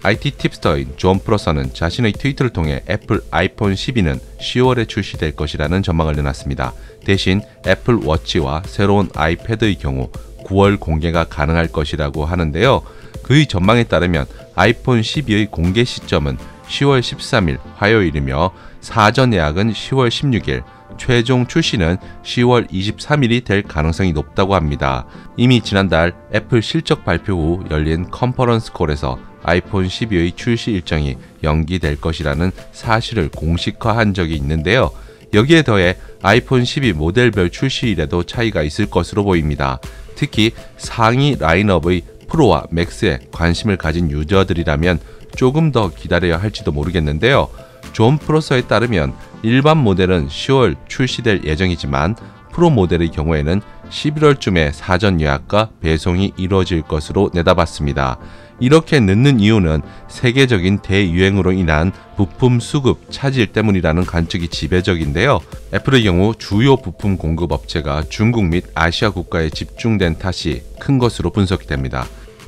IT 팁스터인 존 프로서는 자신의 트위터를 통해 애플 아이폰 12는 10월에 출시될 것이라는 전망을 내놨습니다. 대신 애플 워치와 새로운 아이패드의 경우 9월 공개가 가능할 것이라고 하는데요. 그의 전망에 따르면 아이폰 12의 공개 시점은 10월 13일 화요일이며 사전 예약은 10월 16일, 최종 출시는 10월 23일이 될 가능성이 높다고 합니다. 이미 지난달 애플 실적 발표 후 열린 컨퍼런스 콜에서 아이폰 12의 출시 일정이 연기될 것이라는 사실을 공식화한 적이 있는데요. 여기에 더해 아이폰 12 모델별 출시일에도 차이가 있을 것으로 보입니다. 특히 상위 라인업의 프로와 맥스에 관심을 가진 유저들이라면 조금 더 기다려야 할지도 모르겠는데요. 존 프로서에 따르면 일반 모델은 10월 출시될 예정이지만 프로 모델의 경우에는 11월쯤에 사전 예약과 배송이 이루어질 것으로 내다봤습니다. 이렇게 늦는 이유는 세계적인 대유행으로 인한 부품 수급 차질 때문이라는 관측이 지배적인데요. 애플의 경우 주요 부품 공급 업체가 중국 및 아시아 국가에 집중된 탓이 큰 것으로 분석이 됩니다.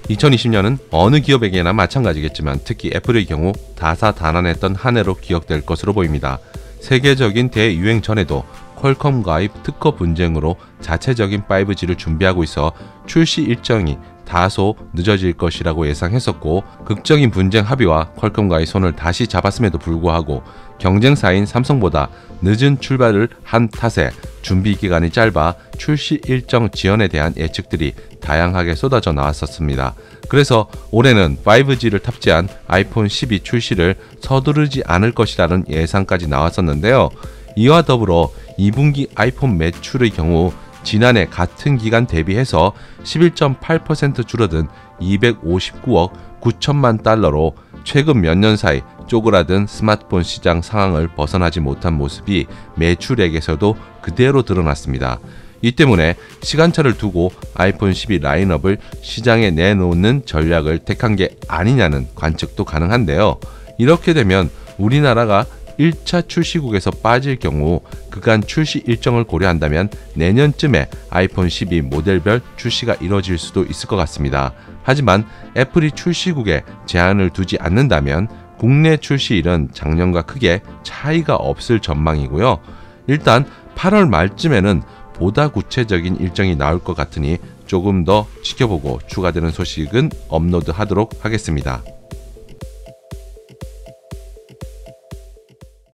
2020년은 어느 기업에게나 마찬가지겠지만 특히 애플의 경우 다사다난했던 한 해로 기억될 것으로 보입니다. 세계적인 대유행 전에도 퀄컴과의 특허 분쟁으로 자체적인 5G를 준비하고 있어 출시 일정이 다소 늦어질 것이라고 예상했었고, 극적인 분쟁 합의와 퀄컴과의 손을 다시 잡았음에도 불구하고 경쟁사인 삼성보다 늦은 출발을 한 탓에 준비 기간이 짧아 출시 일정 지연에 대한 예측들이 다양하게 쏟아져 나왔었습니다. 그래서 올해는 5G를 탑재한 아이폰 12 출시를 서두르지 않을 것이라는 예상까지 나왔었는데요. 이와 더불어 2분기 아이폰 매출의 경우 지난해 같은 기간 대비해서 11.8% 줄어든 259억 9천만 달러로 최근 몇 년 사이 쪼그라든 스마트폰 시장 상황을 벗어나지 못한 모습이 매출액에서도 그대로 드러났습니다. 이 때문에 시간차를 두고 아이폰 12 라인업을 시장에 내놓는 전략을 택한 게 아니냐는 관측도 가능한데요. 이렇게 되면 우리나라가 1차 출시국에서 빠질 경우 그간 출시 일정을 고려한다면 내년쯤에 아이폰 12 모델별 출시가 이뤄질 수도 있을 것 같습니다. 하지만 애플이 출시국에 제한을 두지 않는다면 국내 출시일은 작년과 크게 차이가 없을 전망이고요. 일단 8월 말쯤에는 보다 구체적인 일정이 나올 것 같으니 조금 더 지켜보고 추가되는 소식은 업로드하도록 하겠습니다.